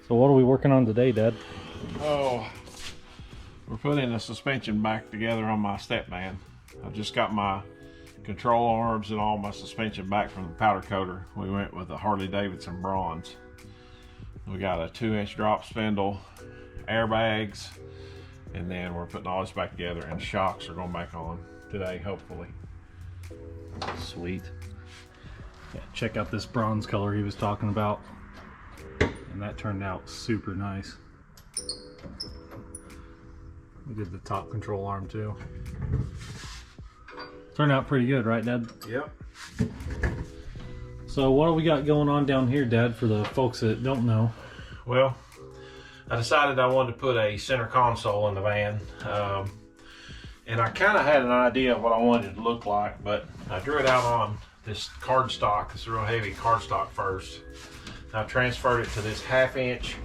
So what are we working on today, Dad? Oh, we're putting the suspension back together on my step van. I just got my control arms and all my suspension back from the powder coater. We went with the Harley-Davidson bronze. We got a 2-inch drop spindle, airbags, and then we're putting all this back together, and shocks are going back on today, hopefully. Sweet. Yeah, check out this bronze color he was talking about. And that turned out super nice. We did the top control arm too. Turned out pretty good, right, Dad? Yep. So what do we got going on down here, Dad, for the folks that don't know? Well, I decided I wanted to put a center console in the van. And I kind of had an idea of what I wanted it to look like, but I drew it out on this cardstock, this real heavy cardstock first. I transferred it to this 1/2-inch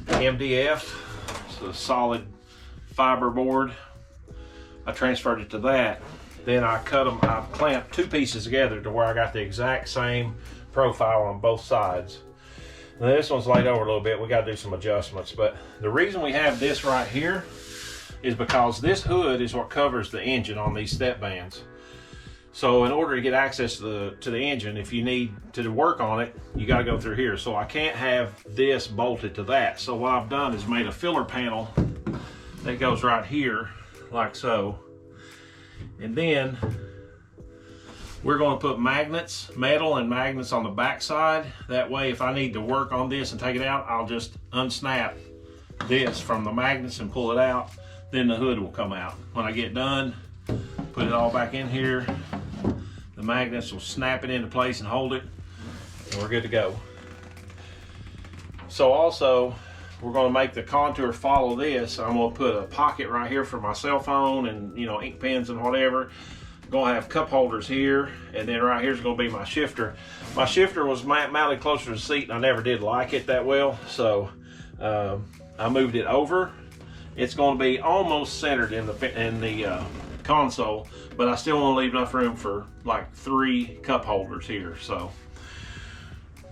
MDF, so a solid fiber board. I transferred it to that. Then I cut them, I clamped 2 pieces together to where I got the exact same profile on both sides. Now this one's laid over a little bit. We got to do some adjustments, but the reason we have this right here is because this hood is what covers the engine on these step vans. So in order to get access to the engine, if you need to work on it, you got to go through here. So I can't have this bolted to that. So what I've done is made a filler panel that goes right here, like so. And then we're going to put magnets, metal and magnets on the back side. That way, if I need to work on this and take it out, I'll just unsnap this from the magnets and pull it out. Then the hood will come out. When I get done, put it all back in here. The magnets will snap it into place and hold it, and we're good to go. So also, we're going to make the contour follow this. I'm going to put a pocket right here for my cell phone and, you know, ink pens and whatever. I'm going to have cup holders here, and then right here's going to be my shifter. My shifter was mounted closer to the seat, and I never did like it that well, so I moved it over. It's going to be almost centered in the console, but I still want to leave enough room for like 3 cup holders here. So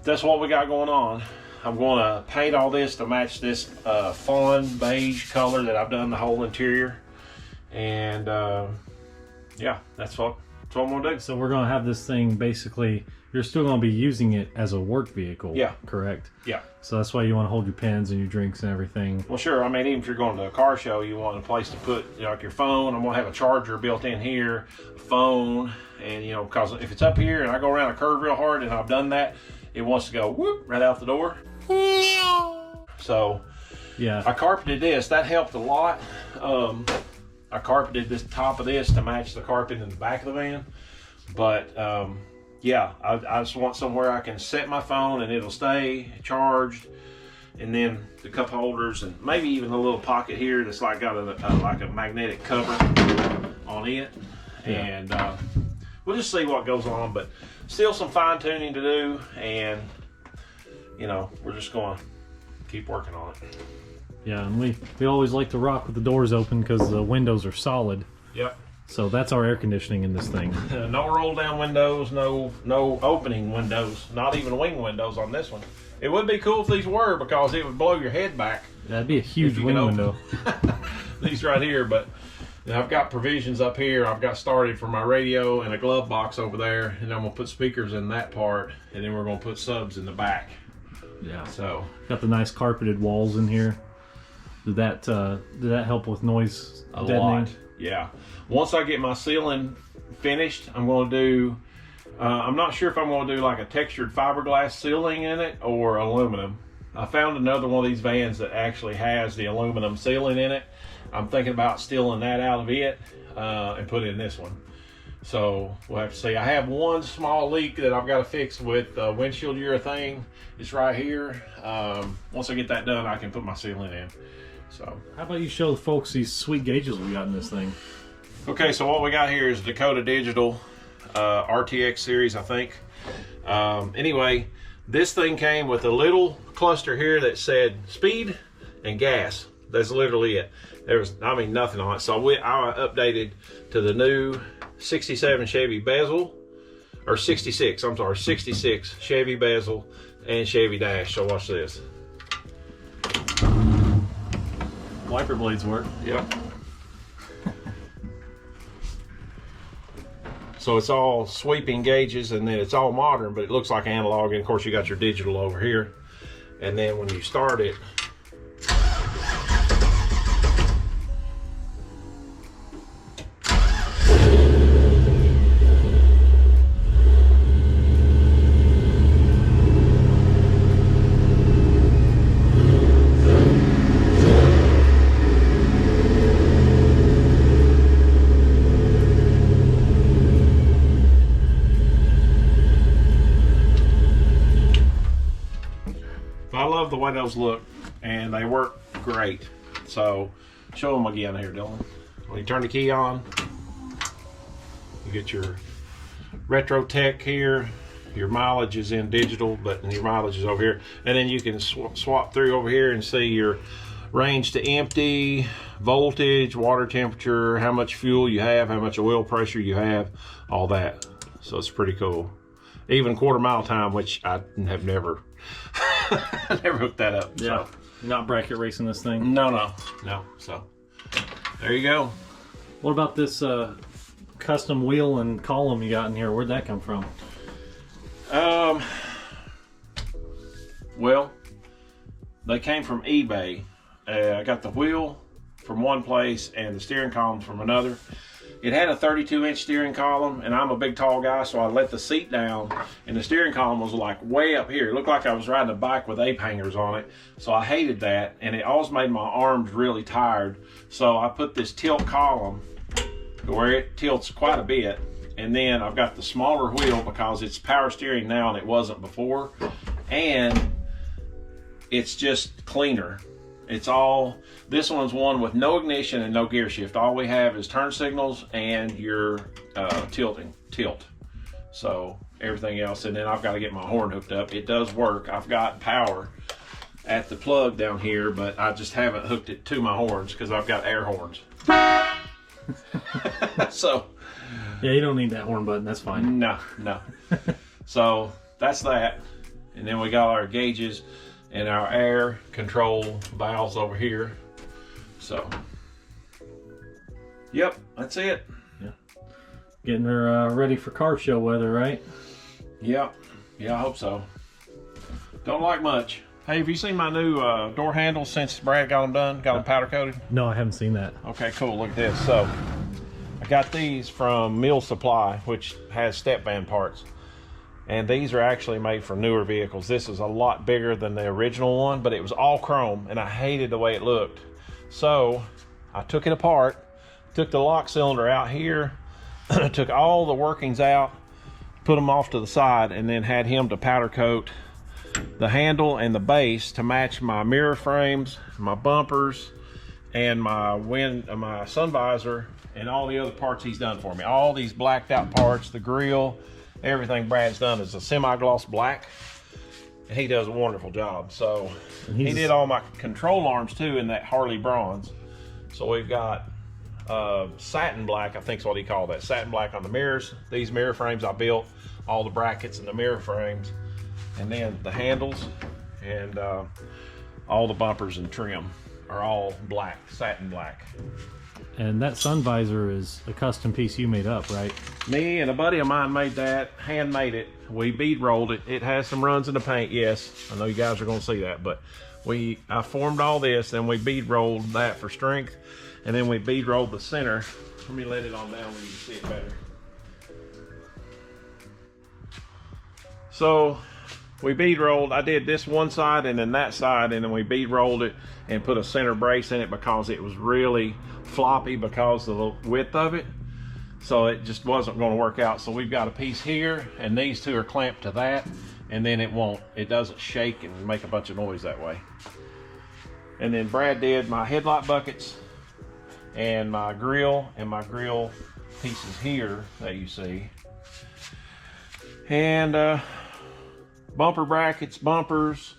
that's what we got going on. I'm going to paint all this to match this fawn beige color that I've done the whole interior, and yeah, that's what I'm going to do. So we're going to have this thing basically, you're still going to be using it as a work vehicle, yeah, correct? Yeah. So that's why you want to hold your pens and your drinks and everything. Well, sure. I mean, even if you're going to a car show, you want a place to put, you know, like your phone. I'm going to have a charger built in here, a phone, and, you know, because if it's up here and I go around a curve real hard, and I've done that, it wants to go whoop right out the door. So yeah, I carpeted this. That helped a lot. I carpeted this top of this to match the carpet in the back of the van. But yeah, I just want somewhere I can set my phone and it'll stay charged, and then the cup holders, and maybe even a little pocket here that's like got like a magnetic cover on it. Yeah. And we'll just see what goes on, but still some fine tuning to do, and you know, we're just going to keep working on it. Yeah, and we always like to rock with the doors open because the windows are solid. Yep. So that's our air conditioning in this thing. No roll down windows, no opening windows, not even wing windows on this one. It would be cool if these were, because it would blow your head back. That'd be a huge wing window. These right here, but I've got provisions up here. I've got started for my radio and a glove box over there, and I'm gonna put speakers in that part, and then we're gonna put subs in the back. Yeah. So got the nice carpeted walls in here. Did that help with noise deadening? Lot. Yeah. Once I get my ceiling finished, I'm going to do, I'm not sure if I'm going to do like a textured fiberglass ceiling in it or aluminum. I found another one of these vans that actually has the aluminum ceiling in it. I'm thinking about stealing that out of it and put it in this one. So we'll have to see. I have one small leak that I've got to fix with windshield urethane. It's right here. Once I get that done, I can put my ceiling in. So how about you show the folks these sweet gauges we got in this thing? Okay, so what we got here is Dakota Digital RTX series, I think. Anyway, this thing came with a little cluster here that said speed and gas. That's literally it. There was, I mean, nothing on it. So I updated to the new 67 Chevy bezel, or 66, I'm sorry, 66 Chevy bezel and Chevy dash. So watch this. wiper blades work. Yep. So it's all sweeping gauges, and then it's all modern, but it looks like analog. And of course, you got your digital over here. And then when you start it, I love the way those look, and they work great. So show them again here, Dylan. When you turn the key on, you get your retro tech here. Your mileage is in digital, but your mileage is over here. And then you can swap through over here and see your range to empty, voltage, water temperature, how much fuel you have, how much oil pressure you have, all that. So it's pretty cool. Even quarter-mile time, which I have never never hooked that up. Yeah. So. Not bracket racing this thing? No. So there you go. What about this custom wheel and column you got in here? Where'd that come from? Well, they came from eBay. I got the wheel from one place and the steering column from another. It had a 32-inch steering column, and I'm a big tall guy, so I let the seat down, and the steering column was like way up here. It looked like I was riding a bike with ape hangers on it, so I hated that, and it always made my arms really tired. So I put this tilt column where it tilts quite a bit, and then I've got the smaller wheel because it's power steering now and it wasn't before, and it's just cleaner. It's all, this one's one with no ignition and no gear shift. All we have is turn signals and your tilt. So everything else, and then I've got to get my horn hooked up. It does work. I've got power at the plug down here, but I just haven't hooked it to my horns because I've got air horns. So yeah, you don't need that horn button. That's fine. No. So that's that, and then we got our gauges and our air control valves over here. So yep, that's it. Yeah, getting her ready for car show weather, right? Yep. Yeah, I hope so. Don't like much. Hey, have you seen my new door handles since Brad got them done, got them powder coated? No, I haven't seen that. Okay, cool. Look at this. So I got these from Mill Supply, which has step van parts. And these are actually made for newer vehicles. This is a lot bigger than the original one, but it was all chrome, and I hated the way it looked. So I took it apart, took the lock cylinder out here, took all the workings out, put them off to the side, and then had him to powder coat the handle and the base to match my mirror frames, my bumpers, and my sun visor, and all the other parts he's done for me. All these blacked out parts, the grill, everything Brad's done is a semi-gloss black, and he does a wonderful job. So he did all my control arms too in that Harley bronze. So we've got satin black, I think is what he called that, satin black on the mirrors. These mirror frames I built, all the brackets and the mirror frames, and then the handles and all the bumpers and trim are all black, satin black. And that sun visor is a custom piece you made up, right? Me and a buddy of mine made that, handmade it. We bead rolled it. It has some runs in the paint, yes. I know you guys are gonna see that, but I formed all this, and we bead rolled that for strength, and then we bead rolled the center. Let me let it on down where you can see it better. So we bead rolled, I did this one side and then that side, and then we bead rolled it and put a center brace in it because it was really floppy because of the width of it. So it just wasn't going to work out. So we've got a piece here, and these two are clamped to that, and then it doesn't shake and make a bunch of noise that way. And then Brad did my headlight buckets and my grill pieces here that you see. And bumper brackets, bumpers,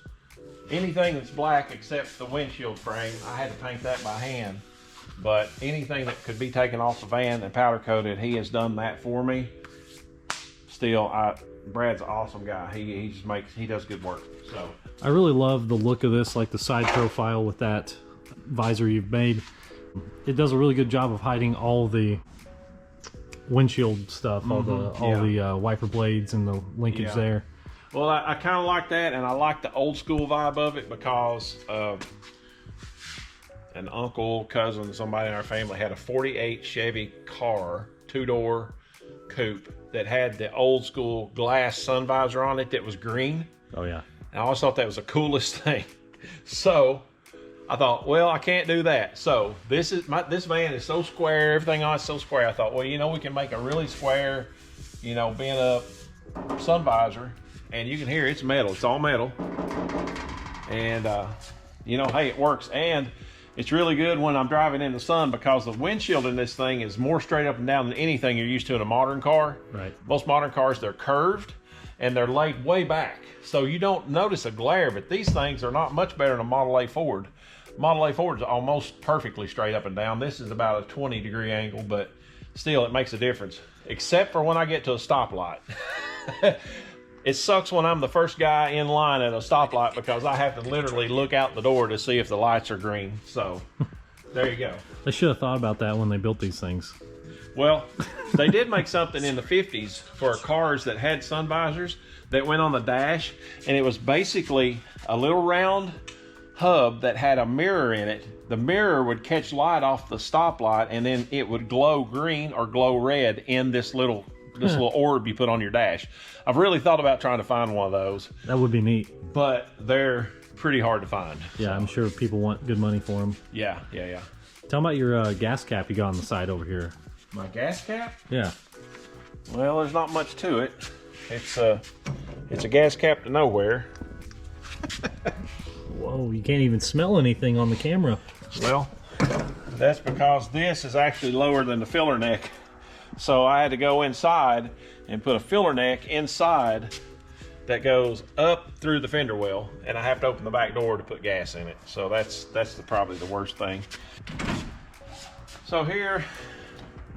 anything that's black except the windshield frame. I had to paint that by hand. But anything that could be taken off the van and powder coated, he has done that for me. Still, Brad's an awesome guy. He does good work. So I really love the look of this, like the side profile with that visor you've made. It does a really good job of hiding all the windshield stuff, all the wiper blades and the linkage there. Well, I kind of like that, and I like the old school vibe of it because an uncle, cousin, somebody in our family had a 48 Chevy car, 2-door coupe that had the old school glass sun visor on it that was green. Oh yeah. And I always thought that was the coolest thing. So I thought, well, I can't do that. So this van is so square, everything on it's so square. I thought, well, you know, we can make a really square, you know, bent up sun visor, and you can hear it's metal. It's all metal, and you know, hey, it works. And it's really good when I'm driving in the sun because the windshield in this thing is more straight up and down than anything you're used to in a modern car. Right. Most modern cars, they're curved and they're laid way back, so you don't notice a glare. But these things are not much better than a Model A Ford. Model A Ford is almost perfectly straight up and down. This is about a 20-degree angle, but still it makes a difference, except for when I get to a stoplight. It sucks when I'm the first guy in line at a stoplight because I have to literally look out the door to see if the lights are green. So there you go. They should have thought about that when they built these things. Well, they did make something in the 50s for cars that had sun visors that went on the dash, and it was basically a little round hub that had a mirror in it. The mirror would catch light off the stoplight, and then it would glow green or glow red in this little orb you put on your dash. I've really thought about trying to find one of those. That would be neat. But they're pretty hard to find. Yeah, so I'm sure people want good money for them. Yeah. Tell me about your gas cap you got on the side over here. My gas cap? Yeah. Well, there's not much to it. It's a gas cap to nowhere. Whoa, you can't even smell anything on the camera. Well, that's because this is actually lower than the filler neck. So I had to go inside and put a filler neck inside that goes up through the fender well, and I have to open the back door to put gas in it. So that's probably the worst thing. So here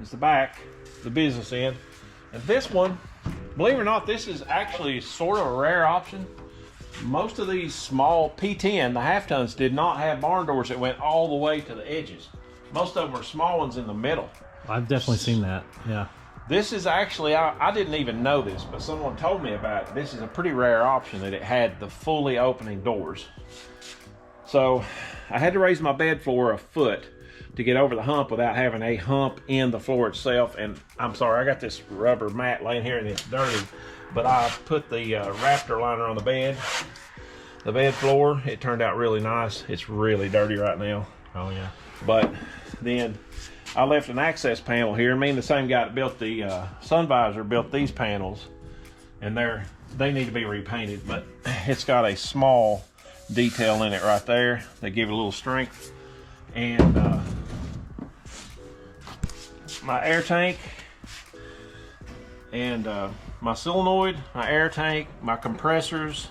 is the back, the business end. And this one, believe it or not, this is actually sort of a rare option. Most of these small P10, the half tons, did not have barn doors that went all the way to the edges. Most of them are small ones in the middle. I've definitely seen that, yeah. This is actually, I didn't even know this, but someone told me about it. This is a pretty rare option that it had the fully opening doors. So I had to raise my bed floor a foot to get over the hump without having a hump in the floor itself. And I'm sorry, I got this rubber mat laying here and it's dirty, but I put the Raptor liner on the bed floor. It turned out really nice. It's really dirty right now. Oh yeah. But then I left an access panel here. Me and the same guy that built the sun visor built these panels, and they need to be repainted, but it's got a small detail in it right there. They give it a little strength. And my air tank and my solenoid, my air tank, my compressors,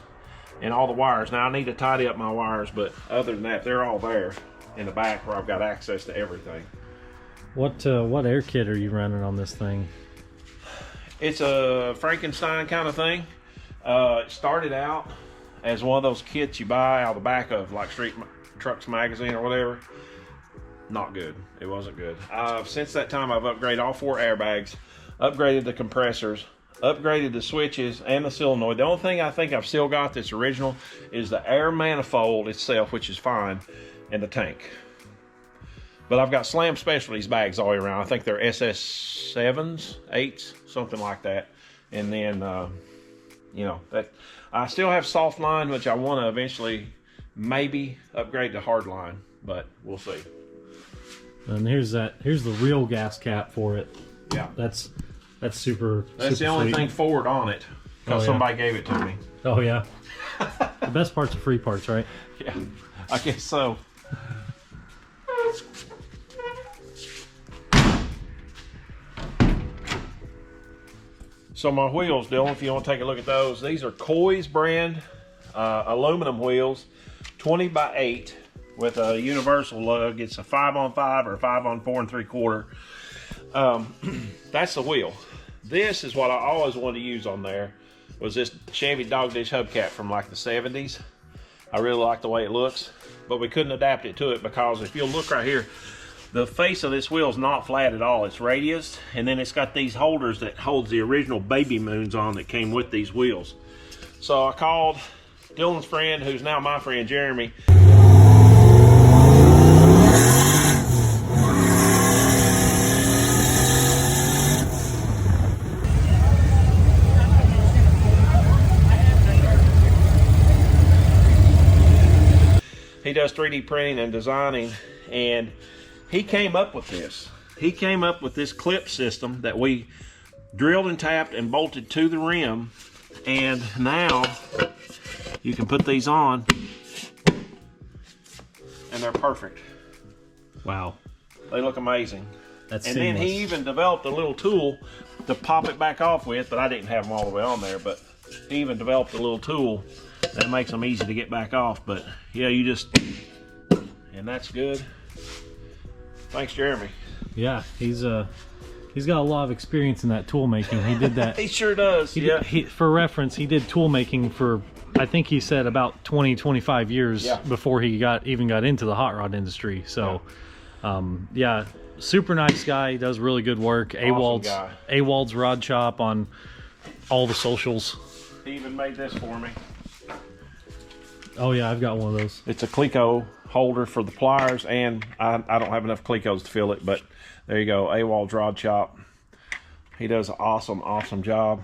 and all the wires. Now I need to tidy up my wires, but other than that, they're all there in the back where I've got access to everything. What air kit are you running on this thing? It's a Frankenstein kind of thing. It started out as one of those kits you buy out the back of like Street Trucks magazine or whatever. Not good. It wasn't good. Since that time, I've upgraded all 4 airbags, upgraded the compressors, upgraded the switches and the solenoid. The only thing I think I've still got that's original is the air manifold itself, which is fine, and the tank. But I've got Slam Specialties bags all the way around. I think they're SS7s, 8s, something like that. And then, you know, that I still have soft line, which I want to eventually maybe upgrade to hard line, but we'll see. And here's the real gas cap for it. Yeah, that's super. That's the only thing forward on it because somebody gave it to me. Oh yeah. The best parts are free parts, right? Yeah, I guess so. So my wheels, Dylan, if you want to take a look at those, these are Coy's brand aluminum wheels, 20 by 8 with a universal lug. It's a 5-on-5 or 5-on-4 3/4. That's the wheel. This is what I always wanted to use on there, was this Chevy dog dish hubcap from like the 70s. I really like the way it looks, but we couldn't adapt it to it because if you'll look right here, the face of this wheel is not flat at all. It's radiused, and then it's got these holders that holds the original baby moons on that came with these wheels. So I called Dylan's friend, who's now my friend, Jeremy. He does 3D printing and designing, and he came up with this. He came up with this clip system that we drilled and tapped and bolted to the rim, and now you can put these on and they're perfect. Wow. They look amazing. That's and seamless. then he even developed a little tool to pop it back off with, but I didn't have them all the way on there, but he even developed a little tool that makes them easy to get back off. But yeah, you just, and that's good. Thanks, Jeremy. Yeah, he's got a lot of experience in that tool making. He did that. He sure does. For reference, he did tool making for, I think he said, about 20-25 years before he even got into the hot rod industry. So yeah, super nice guy. He does really good work. Awesome Awald's Rod Shop on all the socials. He even made this for me. Oh yeah, I've got one of those. It's a Cleco holder for the pliers, and I don't have enough Clecos to fill it, but there you go, Awald's Rod Shop. He does an awesome job.